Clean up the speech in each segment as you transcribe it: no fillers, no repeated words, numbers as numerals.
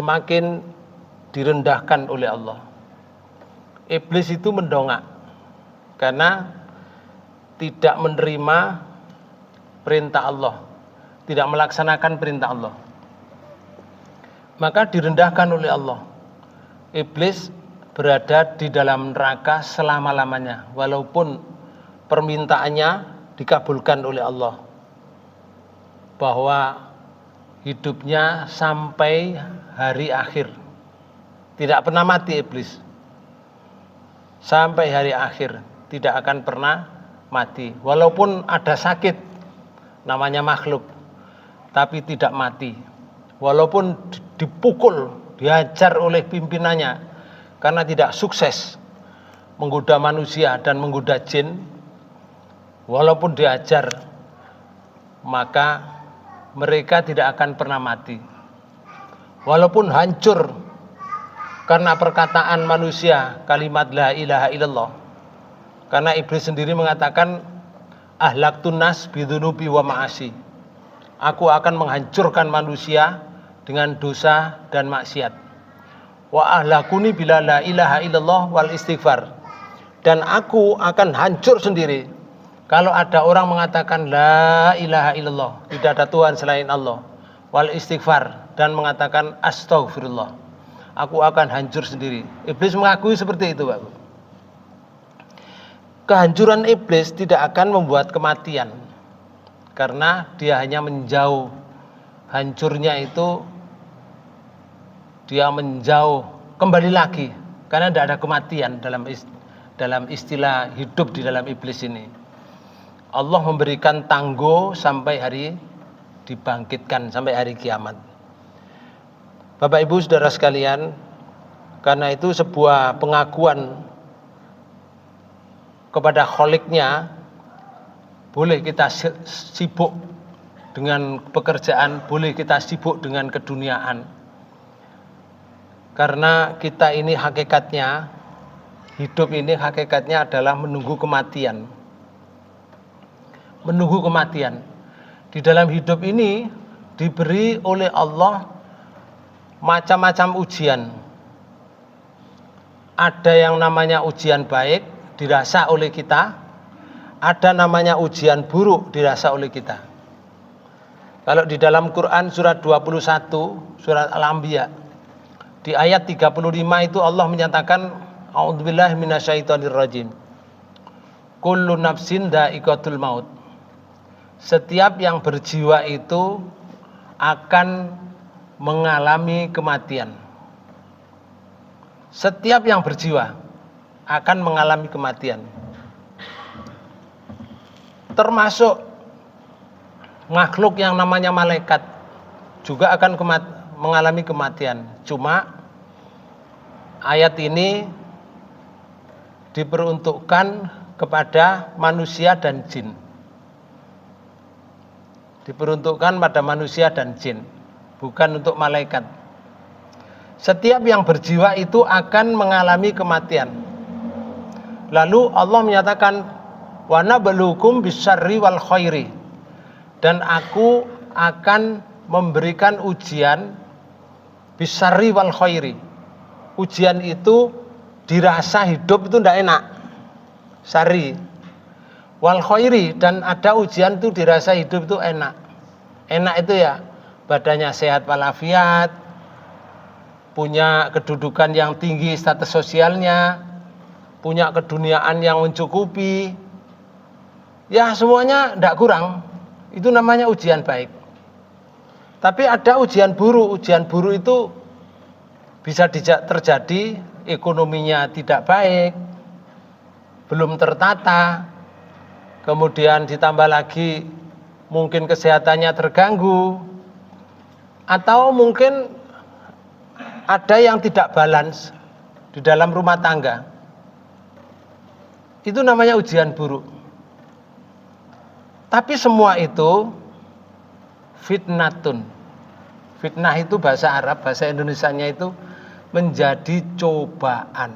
semakin direndahkan oleh Allah. Iblis itu mendongak karena tidak menerima perintah Allah, tidak melaksanakan perintah Allah. Maka direndahkan oleh Allah. Iblis berada di dalam neraka selama-lamanya, walaupun permintaannya dikabulkan oleh Allah, bahwa hidupnya sampai hari akhir, tidak pernah mati iblis. Sampai hari akhir tidak akan pernah mati, walaupun ada sakit, namanya makhluk, tapi tidak mati. Walaupun dipukul, dihajar oleh pimpinannya karena tidak sukses menggoda manusia dan menggoda jin, walaupun diajar, maka mereka tidak akan pernah mati. Walaupun hancur karena perkataan manusia kalimat la ilaha illallah, karena iblis sendiri mengatakan ahlaktun nas bidzunubi wa ma'asi, aku akan menghancurkan manusia dengan dosa dan maksiat. Wa ahlakuni bila la ilaha illallah wal istighfar, dan aku akan hancur sendiri kalau ada orang mengatakan la ilaha illallah, tidak ada Tuhan selain Allah, wal istighfar, dan mengatakan astaghfirullah, aku akan hancur sendiri. Iblis mengakui seperti itu, Pak. Kehancuran iblis tidak akan membuat kematian, karena dia hanya menjauh. Hancurnya itu dia menjauh, kembali lagi, karena tidak ada kematian dalam istilah hidup di dalam iblis ini. Allah memberikan tangguh sampai hari dibangkitkan, sampai hari kiamat. Bapak Ibu saudara sekalian, karena itu sebuah pengakuan kepada kholiknya. Boleh kita sibuk dengan pekerjaan, boleh kita sibuk dengan keduniaan, karena kita ini hakikatnya, hidup ini hakikatnya adalah menunggu kematian. Menunggu kematian. Di dalam hidup ini diberi oleh Allah macam-macam ujian. Ada yang namanya ujian baik dirasa oleh kita, ada namanya ujian buruk dirasa oleh kita. Kalau di dalam Quran surat 21, surat Al-Anbiya, di ayat 35 itu Allah menyatakan a'udzubillahi minasyaitonirrajim. Kullu nafsin dha'iqatul maut. Setiap yang berjiwa itu akan mengalami kematian. Setiap yang berjiwa akan mengalami kematian. Termasuk makhluk yang namanya malaikat juga akan mengalami kematian. Cuma ayat ini diperuntukkan kepada manusia dan jin. Diperuntukkan pada manusia dan jin, bukan untuk malaikat. Setiap yang berjiwa itu akan mengalami kematian. Lalu Allah menyatakan wa nabluukum bisyarri wal khairi, dan aku akan memberikan ujian bisyarri wal khairi. Ujian itu dirasa hidup itu tidak enak, syarri. Wal khairi, dan ada ujian itu dirasa hidup itu enak. Enak itu ya badannya sehat walafiat, punya kedudukan yang tinggi status sosialnya, punya keduniaan yang mencukupi. Ya semuanya tidak kurang. Itu namanya ujian baik. Tapi ada ujian buruk. Ujian buruk itu bisa terjadi ekonominya tidak baik, belum tertata, kemudian ditambah lagi mungkin kesehatannya terganggu, atau mungkin ada yang tidak balance di dalam rumah tangga. Itu namanya ujian buruk. Tapi semua itu fitnatun. Fitnah itu bahasa Arab, bahasa Indonesianya itu menjadi cobaan,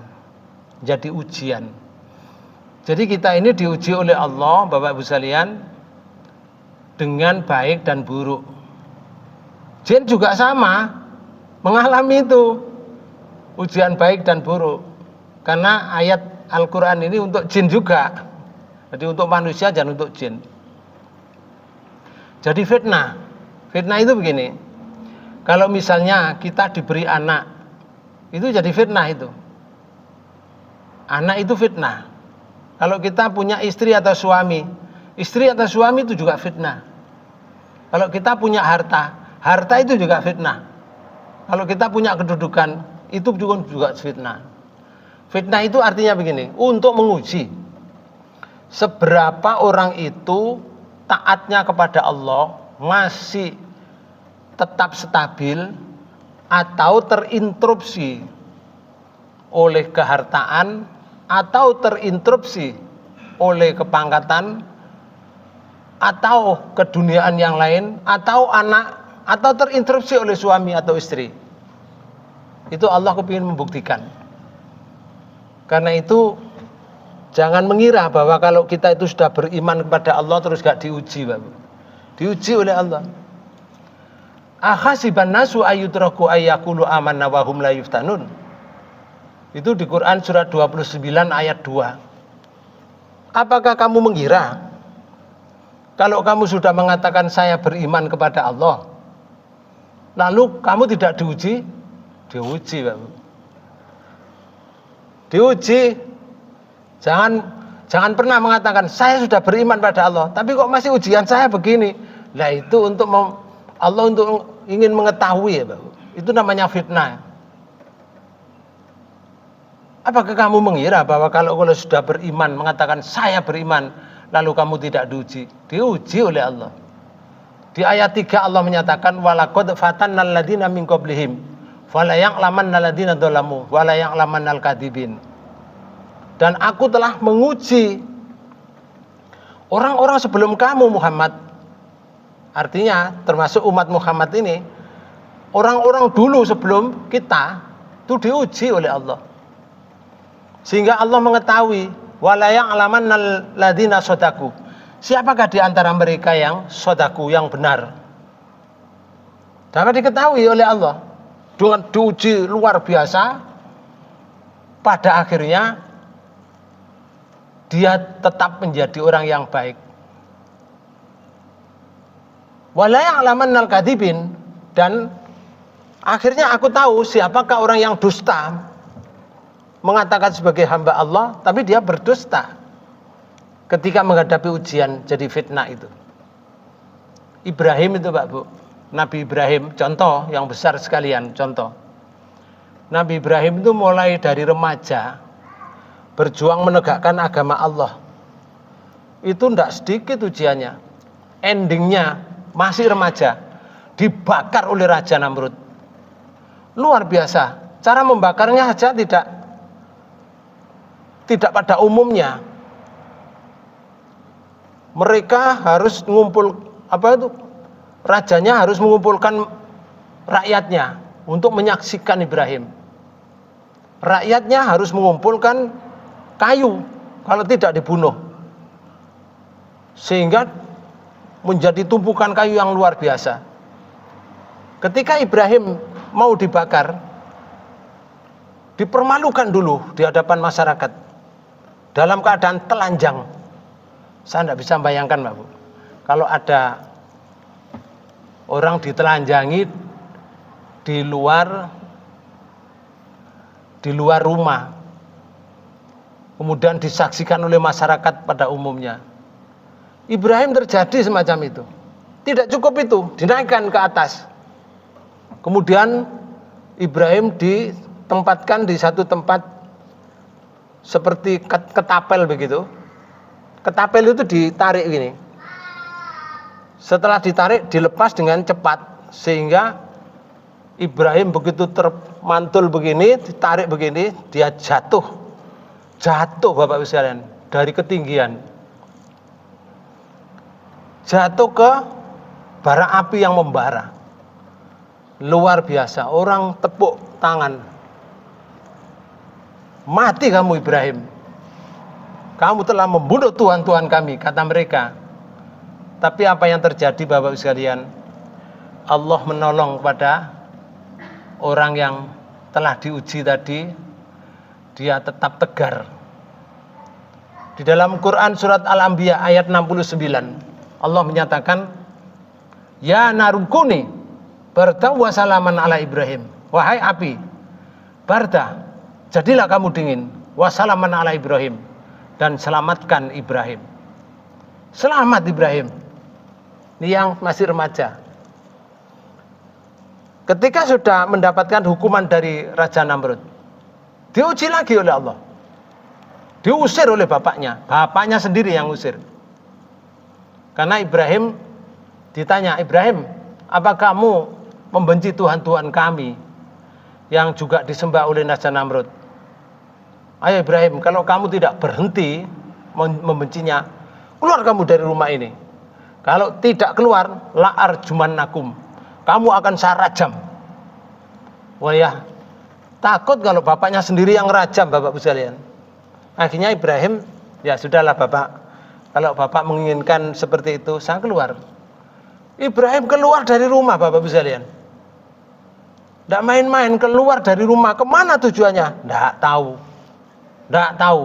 menjadi ujian. Jadi kita ini diuji oleh Allah, Bapak Ibu sekalian, dengan baik dan buruk. Jin juga sama. mengalami itu ujian baik dan buruk. Karena ayat Al-Quran ini untuk jin juga. Jadi untuk manusia dan untuk jin. Jadi fitnah. Fitnah itu begini. Kalau misalnya kita diberi anak, itu jadi fitnah itu. Anak itu fitnah. Kalau kita punya istri atau suami, istri atau suami itu juga fitnah. Kalau kita punya harta, harta itu juga fitnah. Kalau kita punya kedudukan, itu juga fitnah. Fitnah itu artinya begini, untuk menguji seberapa orang itu taatnya kepada Allah masih tetap stabil atau terinterupsi oleh kehartaan atau terinterupsi oleh kepangkatan atau keduniaan yang lain atau anak atau terinterupsi oleh suami atau istri. Itu Allah kepingin membuktikan. Karena itu jangan mengira bahwa kalau kita itu sudah beriman kepada Allah terus gak diuji, Bapak. Diuji oleh Allah. Akhasiban nasu ayyutraku ayyaqulu amanna wa hum la yuftanun. Itu di Quran surat 29 ayat 2. Apakah kamu mengira kalau kamu sudah mengatakan saya beriman kepada Allah, lalu kamu tidak diuji? Diuji, Bapak. Diuji. Jangan pernah mengatakan saya sudah beriman pada Allah, tapi kok masih ujian saya begini. Nah itu untuk Allah untuk ingin mengetahui, ya, Bapak. Itu namanya fitnah. Apakah kamu mengira bahwa kalau sudah beriman, mengatakan saya beriman, lalu kamu tidak diuji? Diuji oleh Allah. Di ayat 3 Allah menyatakan walaqad fatannal ladzina min qablihim fala ya'lamannal ladzina dzalamu wala ya'lamannal kadzibin. Dan aku telah menguji orang-orang sebelum kamu Muhammad. Artinya termasuk umat Muhammad ini, orang-orang dulu sebelum kita itu diuji oleh Allah. Sehingga Allah mengetahui wala ya'lamannal ladzina shadaku. Siapakah di antara mereka yang shadaku, yang benar? Dapat diketahui oleh Allah. Dengan diuji luar biasa, pada akhirnya dia tetap menjadi orang yang baik. Wala ya'lamannal kadzibin, dan akhirnya aku tahu siapakah orang yang dusta, mengatakan sebagai hamba Allah tapi dia berdusta ketika menghadapi ujian, jadi fitnah itu. Ibrahim itu, Pak Bu, Nabi Ibrahim, contoh yang besar sekalian, contoh. Nabi Ibrahim itu mulai dari remaja berjuang menegakkan agama Allah. Itu tidak sedikit ujiannya. Endingnya masih remaja, dibakar oleh Raja Namrud. Luar biasa. Cara membakarnya saja tidak pada umumnya. Mereka harus rajanya harus mengumpulkan rakyatnya untuk menyaksikan Ibrahim. Rakyatnya harus mengumpulkan kayu kalau tidak dibunuh. Sehingga menjadi tumpukan kayu yang luar biasa. Ketika Ibrahim mau dibakar, dipermalukan dulu di hadapan masyarakat dalam keadaan telanjang. Saya tidak bisa membayangkan, Pak Bu, kalau ada orang ditelanjangi di luar rumah, kemudian disaksikan oleh masyarakat pada umumnya. Ibrahim terjadi semacam itu. Tidak cukup itu, dinaikkan ke atas. Kemudian Ibrahim ditempatkan di satu tempat seperti ketapel begitu. Ketapel itu ditarik gini. Setelah ditarik, dilepas dengan cepat, sehingga Ibrahim begitu termantul begini, ditarik begini, dia jatuh Bapak Ibu sekalian, dari ketinggian, jatuh ke bara api yang membara. Luar biasa, orang tepuk tangan. Mati kamu Ibrahim, kamu telah membunuh Tuhan kami, kata mereka. Tapi apa yang terjadi Bapak Ibu sekalian? Allah menolong pada orang yang telah diuji tadi, dia tetap tegar. Di dalam Quran surat Al-Anbiya ayat 69, Allah menyatakan, ya narukuni barda wa salaman ala Ibrahim. Wahai api, barda, jadilah kamu dingin, wa salaman ala Ibrahim, dan selamatkan Ibrahim. Selamat Ibrahim. Ini yang masih remaja. Ketika sudah mendapatkan hukuman dari Raja Namrud, diuji lagi oleh Allah. Diusir oleh bapaknya. Bapaknya sendiri yang usir. Karena Ibrahim ditanya, Ibrahim, apa kamu membenci Tuhan-Tuhan kami yang juga disembah oleh Raja Namrud? Ayo Ibrahim, kalau kamu tidak berhenti membencinya, keluar kamu dari rumah ini. Kalau tidak keluar, la'ar jumannakum, kamu akan saya rajam. Wah ya, takut kalau bapaknya sendiri yang rajam, Bapak-Ibu sekalian. Akhirnya Ibrahim, ya sudahlah Bapak, kalau Bapak menginginkan seperti itu, saya keluar. Ibrahim keluar dari rumah, Bapak-Ibu sekalian. Tidak main-main, keluar dari rumah. Kemana tujuannya? Tidak tahu. Tidak tahu.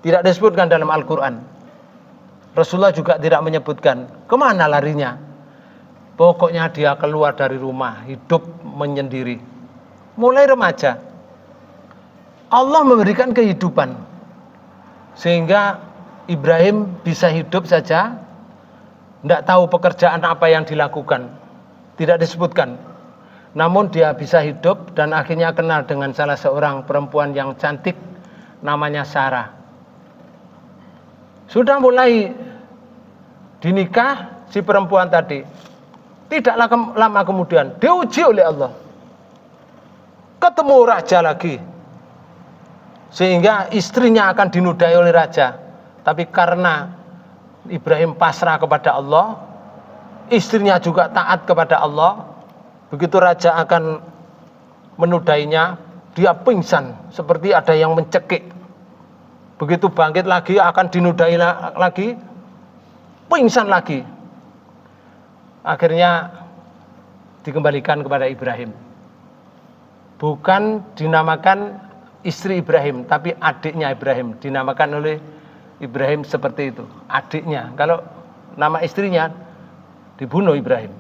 Tidak disebutkan dalam Al-Quran. Rasulullah juga tidak menyebutkan kemana larinya. Pokoknya dia keluar dari rumah, hidup menyendiri. Mulai remaja, Allah memberikan kehidupan sehingga Ibrahim bisa hidup saja, tidak tahu pekerjaan apa yang dilakukan, tidak disebutkan. Namun dia bisa hidup dan akhirnya kenal dengan salah seorang perempuan yang cantik, namanya Sarah. Sudah mulai dinikah si perempuan tadi. Tidaklah lama kemudian diuji oleh Allah. Ketemu raja lagi. Sehingga istrinya akan dinodai oleh raja. Tapi karena Ibrahim pasrah kepada Allah, istrinya juga taat kepada Allah. Begitu raja akan menodainya, dia pingsan seperti ada yang mencekik. Begitu bangkit lagi akan dinodai lagi, pingsan lagi. Akhirnya dikembalikan kepada Ibrahim. Bukan dinamakan istri Ibrahim, tapi adiknya Ibrahim. Dinamakan oleh Ibrahim seperti itu, adiknya. Kalau nama istrinya dibunuh Ibrahim.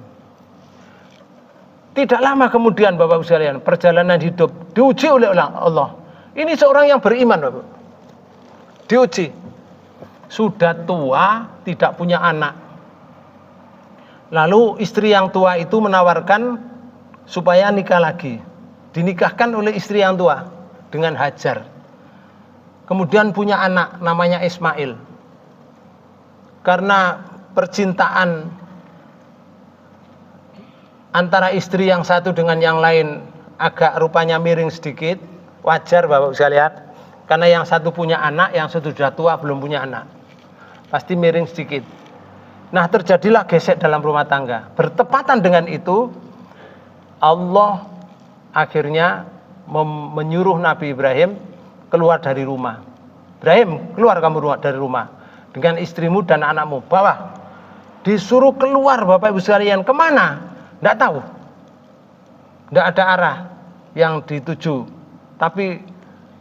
Tidak lama kemudian Bapak-Ibu sekalian, perjalanan hidup diuji oleh Allah. Ini seorang yang beriman, Bapak. Diuji. Sudah tua, tidak punya anak. Lalu istri yang tua itu menawarkan supaya nikah lagi. Dinikahkan oleh istri yang tua dengan Hajar. Kemudian punya anak namanya Ismail. Karena percintaan antara istri yang satu dengan yang lain agak rupanya miring sedikit, wajar Bapak sekalian. Karena yang satu punya anak, yang satu sudah tua belum punya anak. Pasti miring sedikit. Nah, terjadilah gesek dalam rumah tangga. Bertepatan dengan itu, Allah akhirnya menyuruh Nabi Ibrahim keluar dari rumah. Ibrahim, keluar kamu dari rumah dengan istrimu dan anakmu. Bawa. Disuruh keluar Bapak Ibu sekalian. Kemana? Tidak tahu. Tidak ada arah yang dituju. Tapi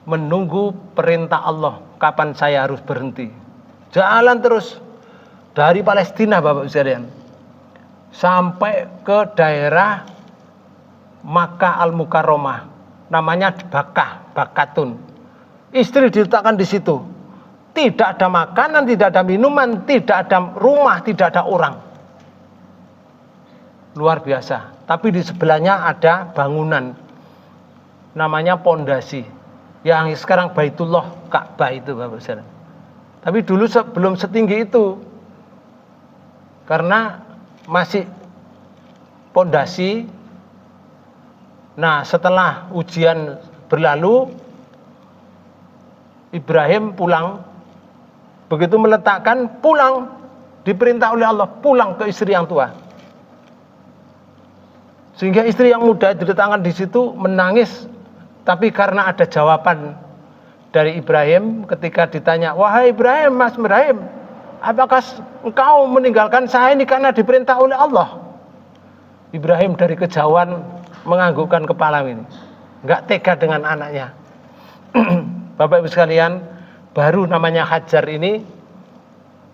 menunggu perintah Allah. Kapan saya harus berhenti. Jalan terus. Dari Palestina Bapak Ibu sekalian. Sampai ke daerah Makkah Al-Mukarramah. Namanya Bakatun. Istri diletakkan di situ. Tidak ada makanan, tidak ada minuman, tidak ada rumah, tidak ada orang. Luar biasa. Tapi di sebelahnya ada bangunan. Namanya pondasi. Yang sekarang Baitullah, Ka'bah itu Bapak sekalian. Tapi dulu belum setinggi itu. Karena masih pondasi. Nah, setelah ujian berlalu, Ibrahim pulang. Begitu meletakkan, pulang. Diperintah oleh Allah, pulang ke istri yang tua. Sehingga istri yang muda diletakkan di situ menangis. Tapi karena ada jawaban dari Ibrahim ketika ditanya, wahai Ibrahim, Mas Ibrahim, apakah engkau meninggalkan saya ini karena diperintah oleh Allah? Ibrahim dari kejauhan menganggukkan kepala ini. Enggak tega dengan anaknya. Bapak Ibu sekalian, baru namanya Hajar ini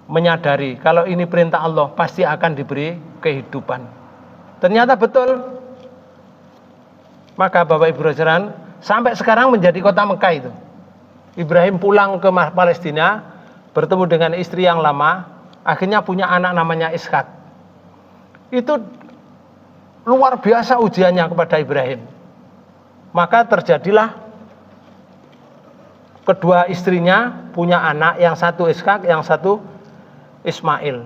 menyadari kalau ini perintah Allah pasti akan diberi kehidupan. Ternyata betul. Maka Bapak Ibu sekalian, sampai sekarang menjadi kota Mekah itu. Ibrahim pulang ke Palestina, bertemu dengan istri yang lama, akhirnya punya anak namanya Ishak. Itu luar biasa ujiannya kepada Ibrahim. Maka terjadilah kedua istrinya punya anak, yang satu Ishak, yang satu Ismail.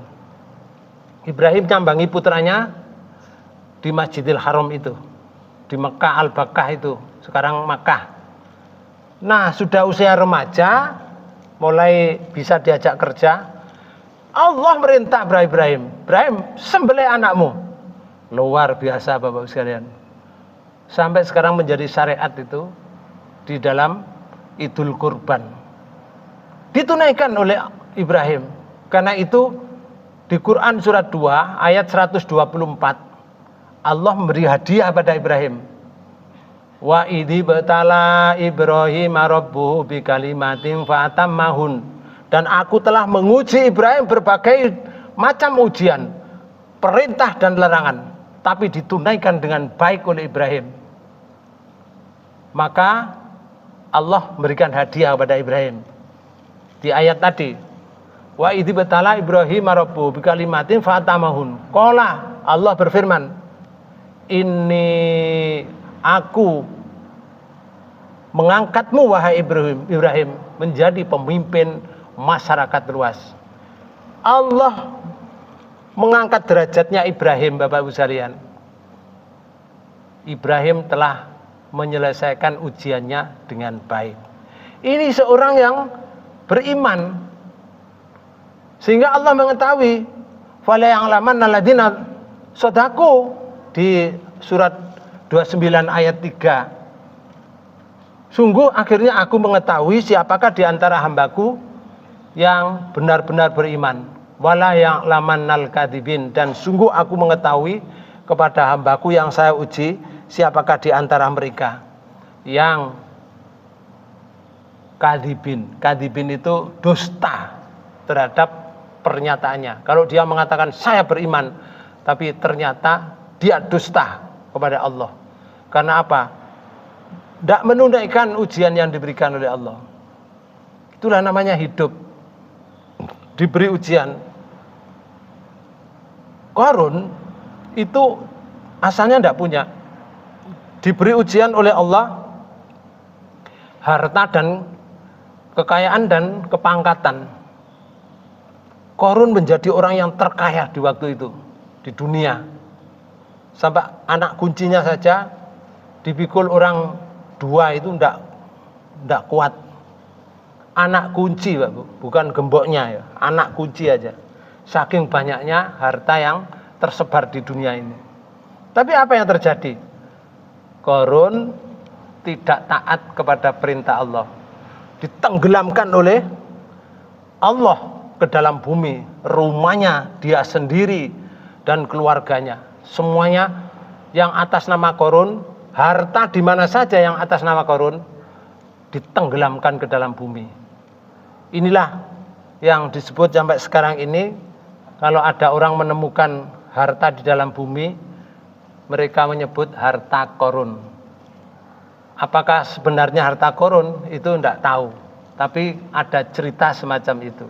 Ibrahim nyambangi putranya di Masjidil Haram itu, di Mekah Al-Bakah itu, sekarang Makkah. Nah, sudah usia remaja, mulai bisa diajak kerja. Allah merintah Ibrahim, sembelih anakmu. Luar biasa Bapak sekalian. Sampai sekarang menjadi syariat itu di dalam Idul Kurban. Ditunaikan oleh Ibrahim. Karena itu di Quran surat 2 ayat 124 Allah memberi hadiah pada Ibrahim. Wa idzi batala Ibrahim rabbuhu bi kalimatin fa atammahun. Dan aku telah menguji Ibrahim berbagai macam ujian, perintah dan larangan, tapi ditunaikan dengan baik oleh Ibrahim. Maka Allah memberikan hadiah kepada Ibrahim. Di ayat tadi, wa idzi batala Ibrahim rabbuhu bi kalimatin fa atammahun. Qala, Allah berfirman, ini aku mengangkatmu wahai Ibrahim menjadi pemimpin masyarakat luas. Allah mengangkat derajatnya Ibrahim, Bapak Ibu sekalian. Ibrahim telah menyelesaikan ujiannya dengan baik. Ini seorang yang beriman, sehingga Allah mengetahui fala ya'lamanna alladziina shadaqu di surat 29 ayat 3. Sungguh akhirnya aku mengetahui siapakah di antara hambaku yang benar-benar beriman. Wala ya'lamannal kadzibin, dan sungguh aku mengetahui kepada hambaku yang saya uji siapakah di antara mereka yang kadzibin. Kadzibin itu dusta terhadap pernyataannya. Kalau dia mengatakan saya beriman, tapi ternyata dia dusta kepada Allah. Karena apa? Tidak menunaikan ujian yang diberikan oleh Allah. Itulah namanya hidup, diberi ujian. Qarun itu asalnya tidak punya, diberi ujian oleh Allah harta dan kekayaan dan kepangkatan. Qarun menjadi orang yang terkaya di waktu itu di dunia. Sampai anak kuncinya saja dipikul orang 2 itu enggak kuat. Anak kunci, bukan gemboknya ya, anak kunci aja. Saking banyaknya harta yang tersebar di dunia ini. Tapi apa yang terjadi? Qarun tidak taat kepada perintah Allah. Ditenggelamkan oleh Allah ke dalam bumi, rumahnya dia sendiri dan keluarganya. Semuanya yang atas nama Qarun, harta di mana saja yang atas nama Qarun ditenggelamkan ke dalam bumi. Inilah yang disebut sampai sekarang ini, kalau ada orang menemukan harta di dalam bumi, mereka menyebut harta Qarun. Apakah sebenarnya harta Qarun itu tidak tahu, tapi ada cerita semacam itu.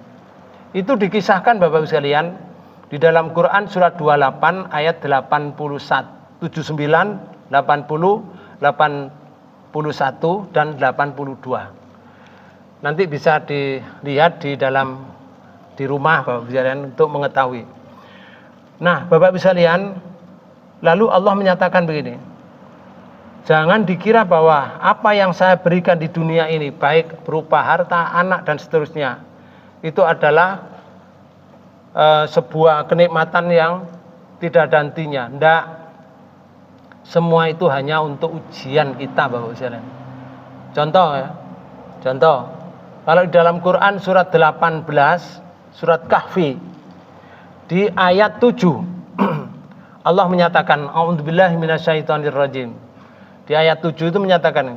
Itu dikisahkan Bapak Ibu sekalian di dalam Quran surat 28 ayat 81, 79, 80, 81 dan 82. Nanti bisa dilihat di rumah Bapak Ibu sekalian untuk mengetahui. Nah, Bapak Ibu sekalian, lalu Allah menyatakan begini. Jangan dikira bahwa apa yang saya berikan di dunia ini, baik berupa harta, anak dan seterusnya, itu adalah sebuah kenikmatan yang tidak ada hentinya. Tidak. Semua itu hanya untuk ujian kita, Bapak sekalian. Contoh ya. Contoh. Kalau di dalam Quran surat 18, surat Kahfi, di ayat 7, Allah menyatakan, A'udzubillahi minasyaitonirrajim. Di ayat 7 itu menyatakan,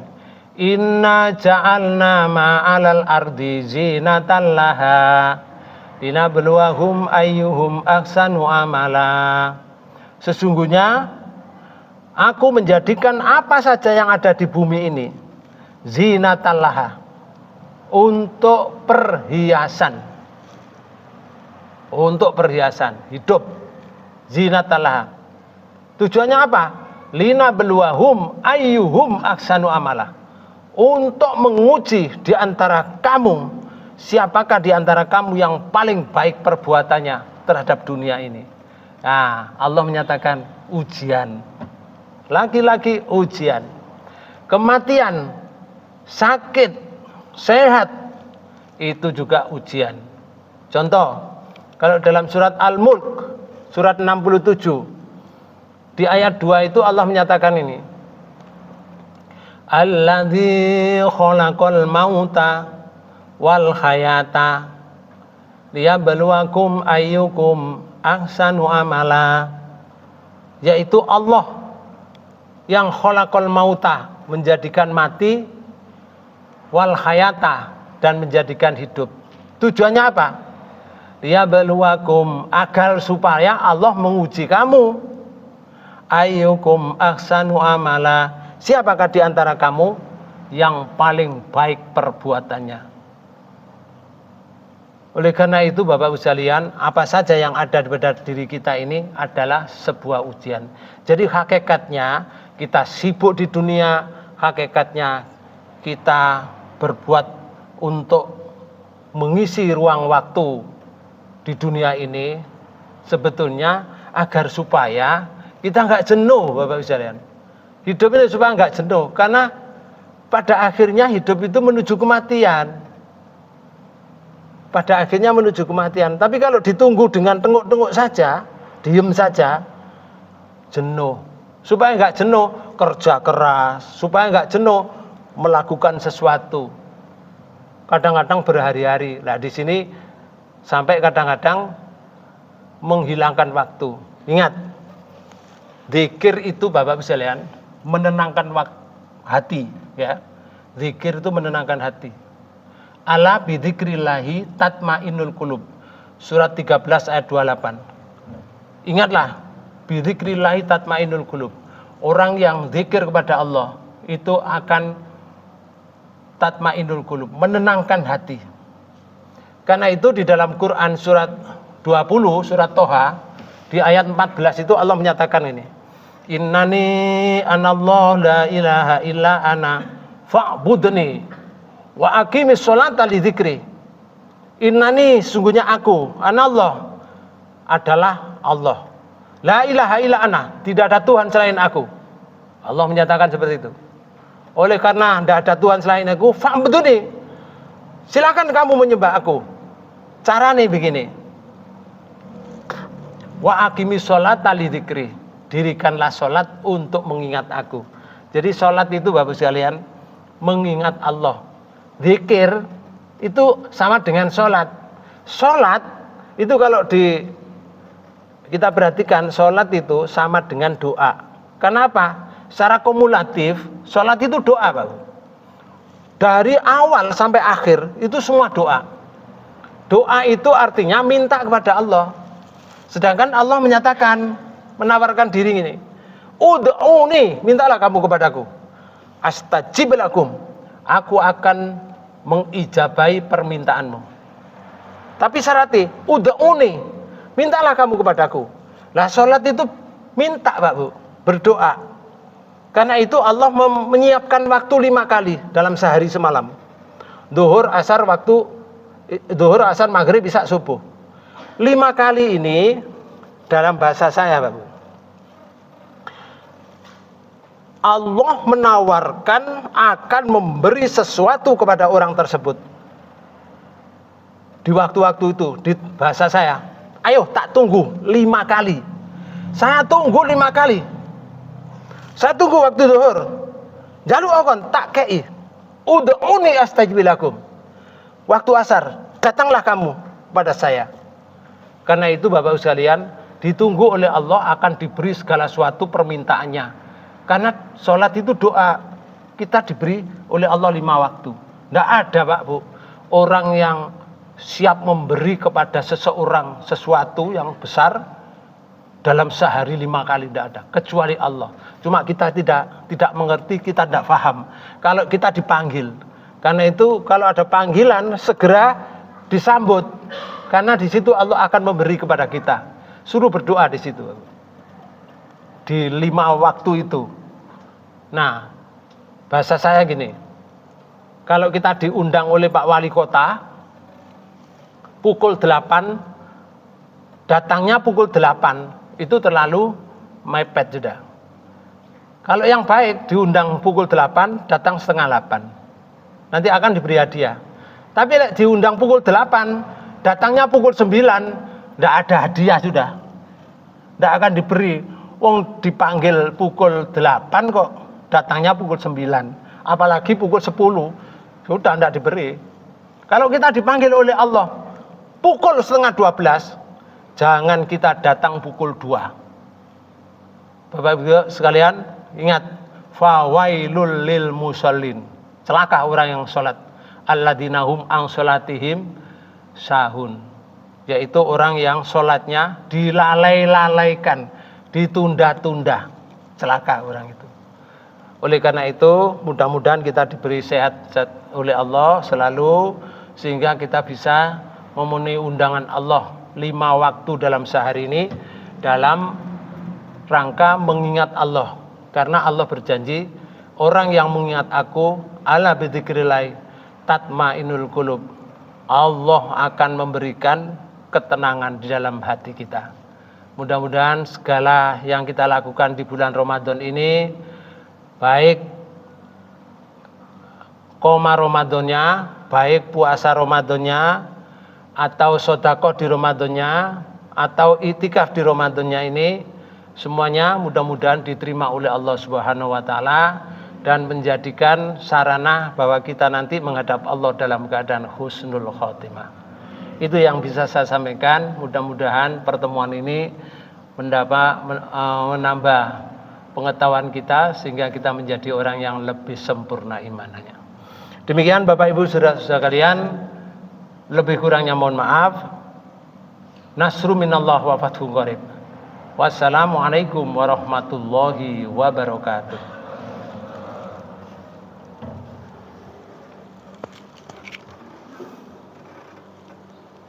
inna ja'alna ma'alal ardi zinatan laha linabluwahum ayyuhum ahsanu amala. Sesungguhnya aku menjadikan apa saja yang ada di bumi ini zinatan laha, untuk perhiasan, hidup. Zinatan laha. Tujuannya apa? Linabluwahum ayyuhum ahsanu amala, untuk menguji di antara kamu, siapakah di antara kamu yang paling baik perbuatannya terhadap dunia ini. Nah, Allah menyatakan ujian. Lagi-lagi ujian. Kematian, sakit, sehat, itu juga ujian. Contoh, kalau dalam surat Al-Mulk, surat 67, di ayat 2 itu Allah menyatakan ini. Alladzi khalaqal mauta wal hayata liyabluwakum ayyukum ahsanu amala. Yaitu Allah yang khalaqal mauta, menjadikan mati, wal hayata, dan menjadikan hidup. Tujuannya apa? Liyabluwakum, agar supaya Allah menguji kamu. Ayyukum ahsanu amala, siapakah di antara kamu yang paling baik perbuatannya. Oleh karena itu Bapak Ibu sekalian, apa saja yang ada pada diri kita ini adalah sebuah ujian. Jadi hakikatnya kita sibuk di dunia, hakikatnya kita berbuat untuk mengisi ruang waktu di dunia ini sebetulnya agar supaya kita nggak jenuh, Bapak Ibu sekalian. Hidup ini supaya nggak jenuh, karena pada akhirnya hidup itu menuju kematian. Pada akhirnya menuju kematian. Tapi kalau ditunggu dengan tenguk-tenguk saja, diem saja, jenuh. Supaya nggak jenuh, kerja keras. Supaya nggak jenuh, melakukan sesuatu. Kadang-kadang berhari-hari. Nah di sini sampai kadang-kadang menghilangkan waktu. Ingat, zikir itu Bapak sekalian menenangkan hati, ya. Zikir itu menenangkan hati. Ala bidzikrillahi tatmainnul qulub. Surat 13 ayat 28. Ingatlah, bidzikrillahi tatmainnul qulub. Orang yang zikir kepada Allah itu akan tatmainnul qulub, menenangkan hati. Karena itu di dalam Quran surat 20, surat Toha, di ayat 14 itu Allah menyatakan ini. Innani anallahu la ilaha illa ana fa'budni wa aqimis sholata li dzikri. Innani, sungguhnya aku, anallah, adalah Allah. La ilaha illa ana, tidak ada Tuhan selain aku. Allah menyatakan seperti itu. Oleh karena tidak ada Tuhan selain aku, fa'budni, silakan kamu menyembah aku. Caranya begini. Wa aqimis sholata li dzikri, dirikanlah sholat untuk mengingat aku. Jadi sholat itu Bapak sekalian mengingat Allah. Zikir itu sama dengan sholat. Sholat itu kalau kita perhatikan, sholat itu sama dengan doa. Kenapa? Secara kumulatif sholat itu doa, Pak. Dari awal sampai akhir itu semua doa. Doa itu artinya minta kepada Allah. Sedangkan Allah menyatakan, menawarkan diri ini. Ud'uni, mintalah kamu kepadaku. Astajib lakum, aku akan mengijabahi permintaanmu. Tapi syaratnya, ud'uni, mintalah kamu kepadaku. Lah sholat itu minta, Pak Bu, berdoa. Karena itu Allah menyiapkan waktu 5 kali dalam sehari semalam. Zuhur, asar, maghrib, isya, subuh. 5 kali ini dalam bahasa saya, Pak Bu, Allah menawarkan akan memberi sesuatu kepada orang tersebut. Di waktu-waktu itu, di bahasa saya, ayo tak tunggu 5 kali. Saya tunggu 5 kali. Saya tunggu waktu zuhur. Jalu akon tak kei. Ud'uni astajib lakum. Waktu asar, datanglah kamu pada saya. Karena itu Bapak sekalian, ditunggu oleh Allah akan diberi segala suatu permintaannya. Karena sholat itu doa. Kita diberi oleh Allah 5 waktu. Tidak ada Pak Bu orang yang siap memberi kepada seseorang sesuatu yang besar dalam sehari 5 kali, tidak ada, kecuali Allah. Cuma kita tidak mengerti, kita tidak paham. Kalau kita dipanggil, karena itu kalau ada panggilan segera disambut, karena di situ Allah akan memberi kepada kita. Suruh berdoa di situ, di 5 waktu itu. Nah, bahasa saya gini, kalau kita diundang oleh Pak Wali Kota pukul 8, datangnya pukul 8, itu terlalu mepet sudah. Kalau yang baik diundang pukul 8, datang setengah 8, nanti akan diberi hadiah. Tapi diundang pukul 8, datangnya pukul 9, tidak ada hadiah sudah, tidak akan diberi. Wong dipanggil pukul 8 kok datangnya pukul 9, apalagi pukul 10, sudah tidak diberi. Kalau kita dipanggil oleh Allah pukul setengah 12, jangan kita datang pukul 2. Bapak Ibu sekalian, ingat, fawailul lil musallin, celaka orang yang sholat, alladzina hum an sholatihim sahun, yaitu orang yang sholatnya dilalai-lalaikan, ditunda-tunda, celaka orang itu. Oleh karena itu, mudah-mudahan kita diberi sehat oleh Allah selalu, sehingga kita bisa memenuhi undangan Allah 5 waktu dalam sehari ini dalam rangka mengingat Allah. Karena Allah berjanji, orang yang mengingat aku, ala bidzikrillah tatmainul qulub, Allah akan memberikan ketenangan di dalam hati kita. Mudah-mudahan segala yang kita lakukan di bulan Ramadan ini, baik qoma Ramadannya, baik puasa Ramadannya, atau sedekah di Ramadannya, atau itikaf di Ramadannya ini, semuanya mudah-mudahan diterima oleh Allah Subhanahu wa taala dan menjadikan sarana bahwa kita nanti menghadap Allah dalam keadaan husnul khotimah. Itu yang bisa saya sampaikan. Mudah-mudahan pertemuan ini menambah pengetahuan kita sehingga kita menjadi orang yang lebih sempurna imanannya. Demikian Bapak Ibu saudara-saudara sekalian, lebih kurangnya mohon maaf. Nasru minallah wa fathun qarib. Wassalamualaikum warahmatullahi wabarakatuh.